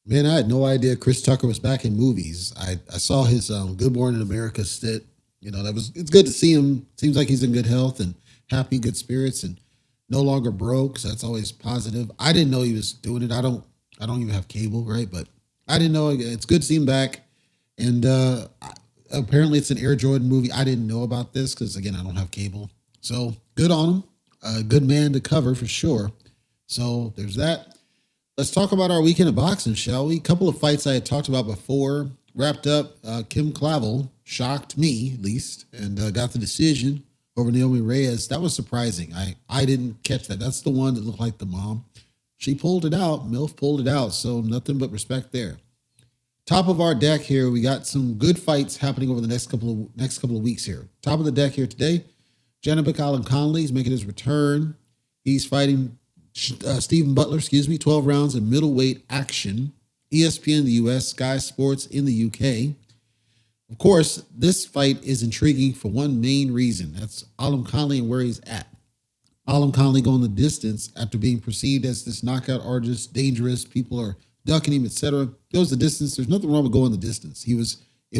Man, I had no idea Chris Tucker was back in movies. I saw his Good Morning America stint. It's good to see him. Seems like he's in good health and happy, good spirits, and no longer broke. So that's always positive. I didn't know he was doing it. I don't even have cable, right? But I didn't know. It's good to see him back. And apparently, it's an Air Jordan movie. I didn't know about this because again, I don't have cable. So good on him. A good man to cover for sure. So there's that. Let's talk about our weekend of boxing, shall we? A couple of fights I had talked about before wrapped up. Kim Clavel shocked me, at least, and got the decision over Naomi Reyes. That was surprising. I didn't catch that. That's the one that looked like the mom. She pulled it out. MILF pulled it out. So nothing but respect there. Top of our deck here, we got some good fights happening over the next couple of weeks here. Top of the deck here today, Janibek Alimkhanuly is making his return. He's fighting Stephen Butler, 12 rounds in middleweight action. ESPN in the US, Sky Sports in the UK. Of course, this fight is intriguing for one main reason. That's Alimkhanuly and where he's at. Alimkhanuly going the distance after being perceived as this knockout artist, dangerous. People are ducking him, etc. Goes the distance. There's nothing wrong with going the distance. It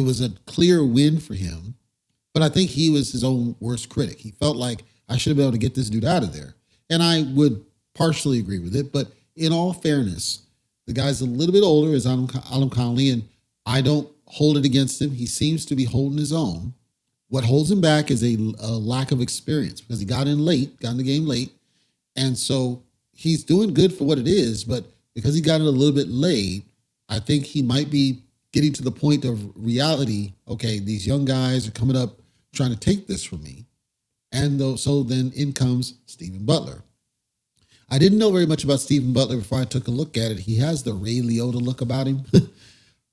was a clear win for him, but I think he was his own worst critic. He felt like I should have been able to get this dude out of there. And I would partially agree with it, but in all fairness, the guy's a little bit older, is Alimkhanuly, and I don't hold it against him. He seems to be holding his own. What holds him back is a lack of experience because he got in the game late, and so he's doing good for what it is, but because he got in a little bit late, I think he might be getting to the point of reality. Okay, these young guys are coming up trying to take this from me, and so then in comes Stephen Butler. I didn't know very much about Stephen Butler before I took a look at it. He has the Ray Liotta look about him,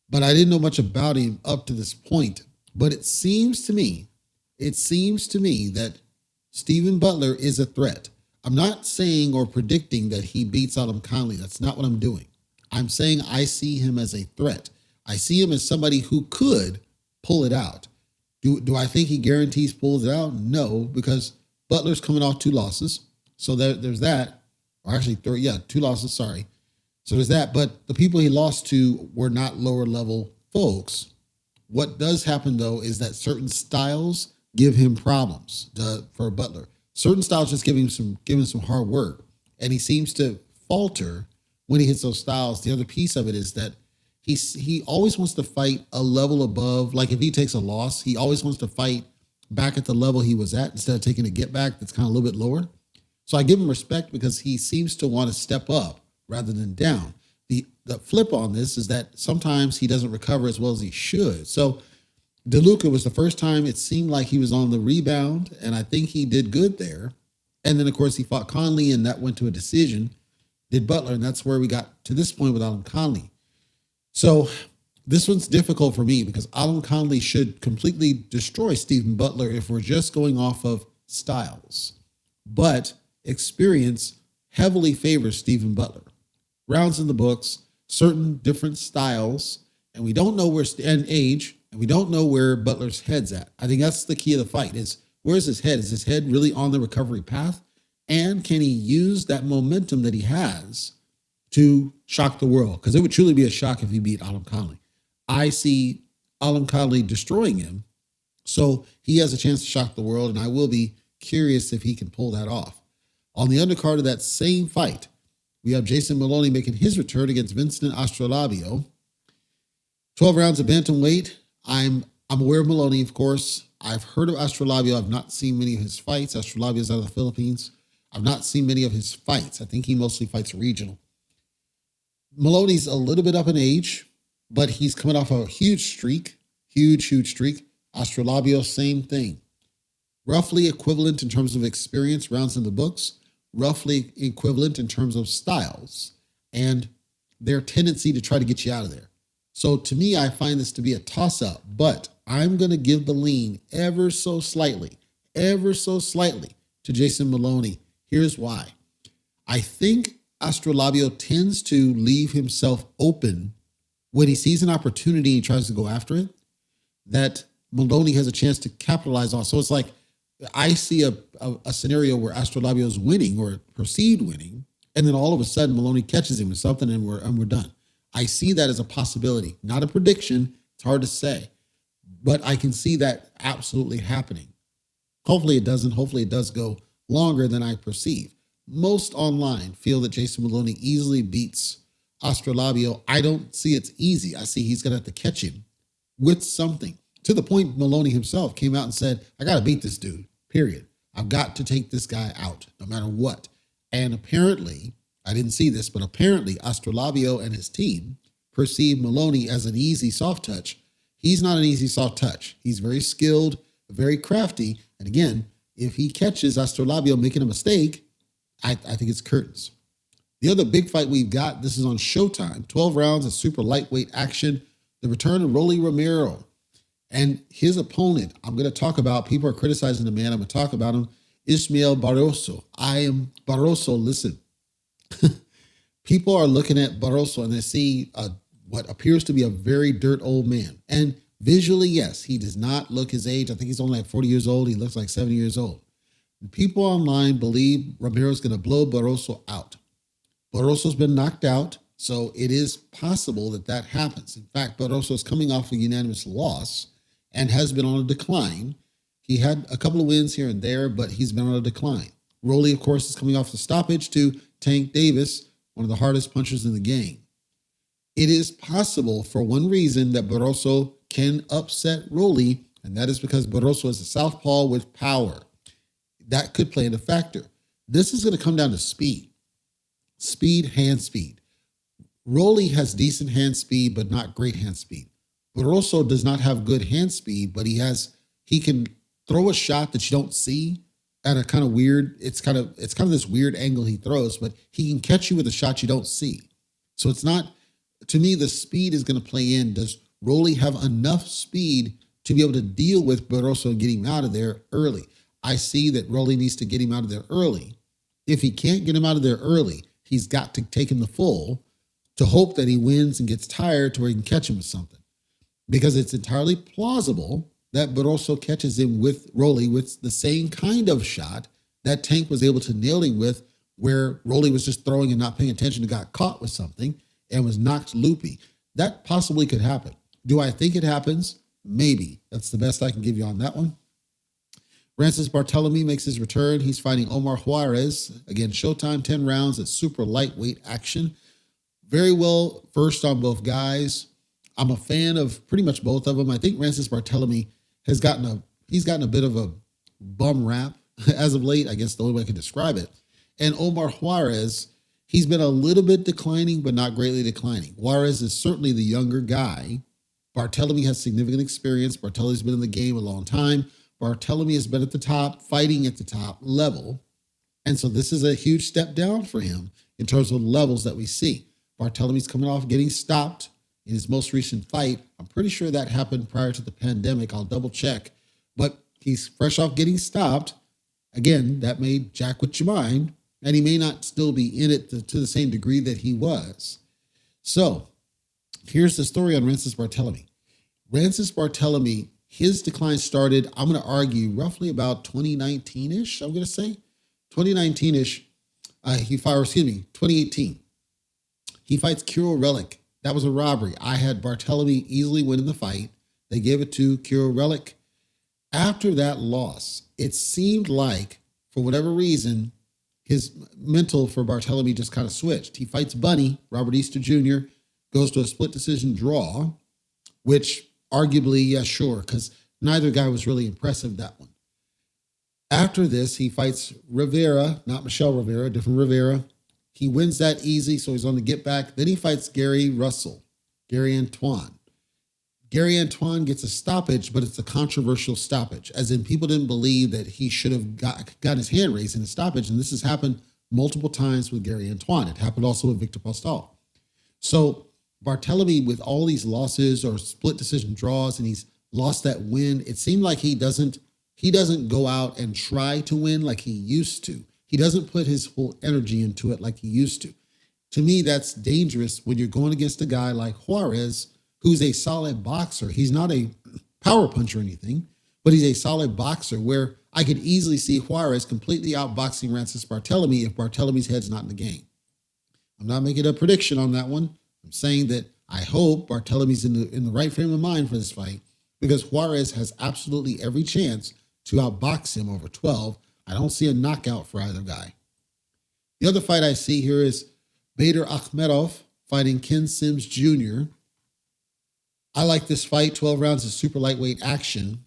but I didn't know much about him up to this point. But it seems to me that Stephen Butler is a threat. I'm not saying or predicting that he beats Alimkhanuly. That's not what I'm doing. I'm saying I see him as a threat. I see him as somebody who could pull it out. Do I think he guarantees pulls it out? No, because Butler's coming off 2 losses. So there's that. Or actually, 2 losses, sorry. So there's that. But the people he lost to were not lower level folks. What does happen, though, is that certain styles give him problems for Butler. Certain styles just give him some hard work. And he seems to falter when he hits those styles. The other piece of it is that he always wants to fight a level above. Like if he takes a loss, he always wants to fight back at the level he was at instead of taking a get back that's kind of a little bit lower. So I give him respect because he seems to want to step up rather than down. The flip on this is that sometimes he doesn't recover as well as he should. So DeLuca was the first time it seemed like he was on the rebound, and I think he did good there. And then, of course, he fought Conley, and that went to a decision. Did Butler, and that's where we got to this point with Alimkhanuly. So this one's difficult for me because Alimkhanuly should completely destroy Stephen Butler if we're just going off of styles. But experience heavily favors Stephen Butler. Rounds in the books, certain different styles, and we don't know and age, and we don't know where Butler's head's at. I think that's the key of the fight is where's his head? Is his head really on the recovery path? And can he use that momentum that he has to shock the world? Because it would truly be a shock if he beat Alimkhanuly. I see Alimkhanuly destroying him, so he has a chance to shock the world, and I will be curious if he can pull that off. On the undercard of that same fight, we have Jason Moloney making his return against Vincent Astrolabio. 12 rounds of bantamweight. I'm aware of Moloney, of course. I've heard of Astrolabio. I've not seen many of his fights. Astrolabio is out of the Philippines. I've not seen many of his fights. I think he mostly fights regional. Moloney's a little bit up in age, but he's coming off a huge streak. Huge streak. Astrolabio, same thing. Roughly equivalent in terms of experience, rounds in the books. Roughly equivalent in terms of styles and their tendency to try to get you out of there. So to me, I find this to be a toss-up, but I'm going to give the lean ever so slightly to Jason Moloney. Here's why. I think Astrolabio tends to leave himself open when he sees an opportunity and tries to go after it, that Moloney has a chance to capitalize on. So it's like, I see a scenario where Astrolabio is winning or perceived winning, and then all of a sudden Moloney catches him with something and we're done. I see that as a possibility, not a prediction. It's hard to say, but I can see that absolutely happening. Hopefully it doesn't. Hopefully it does go longer than I perceive. Most online feel that Jason Moloney easily beats Astrolabio. I don't see it's easy. I see he's going to have to catch him with something. To the point Moloney himself came out and said, I got to beat this dude, period. I've got to take this guy out no matter what. And apparently, I didn't see this, but apparently Astrolabio and his team perceive Moloney as an easy soft touch. He's not an easy soft touch. He's very skilled, very crafty. And again, if he catches Astrolabio making a mistake, I think it's curtains. The other big fight we've got, this is on Showtime, 12 rounds of super lightweight action. The return of Romero and his opponent, I'm going to talk about, people are criticizing the man, I'm going to talk about him, Ismael Barroso. Barroso, listen. People are looking at Barroso and they see what appears to be a very dirt old man. And visually, yes, he does not look his age. I think he's only like 40 years old. He looks like 70 years old. People online believe Romero's going to blow Barroso out. Barroso's been knocked out, so it is possible that that happens. In fact, Barroso is coming off a unanimous loss and has been on a decline. He had a couple of wins here and there, but he's been on a decline. Rolly, of course, is coming off the stoppage to Tank Davis, one of the hardest punchers in the game. It is possible, for one reason, that Barroso can upset Rolly, and that is because Barroso is a southpaw with power. That could play in a factor. This is going to come down to speed. Speed, hand speed. Rolly has decent hand speed, but not great hand speed. Barroso does not have good hand speed, but he can throw a shot that you don't see at a kind of weird, it's kind of this weird angle he throws, but he can catch you with a shot you don't see. So it's not, to me, the speed is going to play in. Does Rolly have enough speed to be able to deal with Barroso and get him out of there early? I see that Rolly needs to get him out of there early. If he can't get him out of there early, he's got to take him the full to hope that he wins and gets tired to where he can catch him with something. Because it's entirely plausible that Barroso catches him with Rolly with the same kind of shot that Tank was able to nail him with, where Rolly was just throwing and not paying attention and got caught with something and was knocked loopy. That possibly could happen. Do I think it happens? Maybe. That's the best I can give you on that one. Francis Barthelemy makes his return. He's fighting Omar Juarez. Again, Showtime, 10 rounds at super lightweight action. Very well versed on both guys. I'm a fan of pretty much both of them. I think Francis Barthelemy has gotten a bit of a bum rap as of late. I guess the only way I can describe it. And Omar Juarez, he's been a little bit declining, but not greatly declining. Juarez is certainly the younger guy. Barthelemy has significant experience. Barthelemy's been in the game a long time. Barthelemy has been at the top, fighting at the top level. And so this is a huge step down for him in terms of the levels that we see. Barthelemy's coming off getting stopped in his most recent fight. I'm pretty sure that happened prior to the pandemic. I'll double check. But he's fresh off getting stopped. Again, that may jack with your mind, and he may not still be in it to the same degree that he was. So here's the story on Francis Barthelemy. Francis Barthelemy, his decline started, I'm going to argue, roughly about 2019-ish, I'm going to say. 2019-ish. 2018. He fights Kiro Relic. That was a robbery. I had Barthelemy easily winning the fight. They gave it to Kiro Relic. After that loss, it seemed like, for whatever reason, his mental for Barthelemy just kind of switched. He fights Bunny, Robert Easter Jr., goes to a split decision draw, which arguably, yeah, sure, because neither guy was really impressive that one. After this, he fights Rivera, not Michelle Rivera, different Rivera. He wins that easy, so he's on the get back. Then he fights Gary Antoine. Gary Antoine gets a stoppage, but it's a controversial stoppage, as in people didn't believe that he should have got his hand raised in a stoppage, and this has happened multiple times with Gary Antoine. It happened also with Victor Postal. So Barthelemy, with all these losses or split decision draws, and he's lost that win, it seemed like he doesn't go out and try to win like he used to. He doesn't put his whole energy into it like he used to. To me, that's dangerous when you're going against a guy like Juarez, who's a solid boxer. He's not a power puncher or anything, but he's a solid boxer, where I could easily see Juarez completely outboxing Francis Barthelemy if Barthelemy's head's not in the game. I'm not making a prediction on that one. I'm saying that I hope Bartolome's in the right frame of mind for this fight because Juarez has absolutely every chance to outbox him over 12. I don't see a knockout for either guy. The other fight I see here is Bader Akhmedov fighting Ken Sims Jr. I like this fight. 12 rounds of super lightweight action.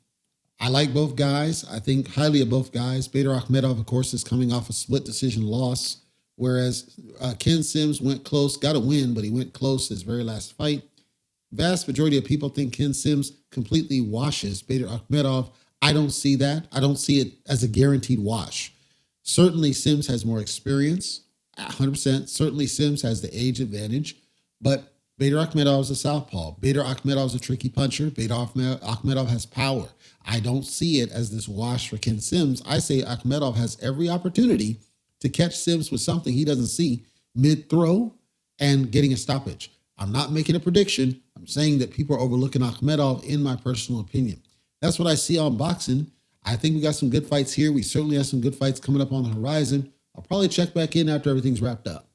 I like both guys. I think highly of both guys. Bader Akhmedov, of course, is coming off a split decision loss, whereas Ken Sims went close, got a win, but he went close his very last fight. Vast majority of people think Ken Sims completely washes Bader Akhmedov. I don't see that. I don't see it as a guaranteed wash. Certainly, Sims has more experience, 100%. Certainly, Sims has the age advantage, but Bader Akhmedov is a southpaw. Bader Akhmedov is a tricky puncher. Bader Akhmedov has power. I don't see it as this wash for Ken Sims. I say Akhmedov has every opportunity to catch Sims with something he doesn't see mid-throw and getting a stoppage. I'm not making a prediction. I'm saying that people are overlooking Akhmedov in my personal opinion. That's what I see on boxing. I think we got some good fights here. We certainly have some good fights coming up on the horizon. I'll probably check back in after everything's wrapped up.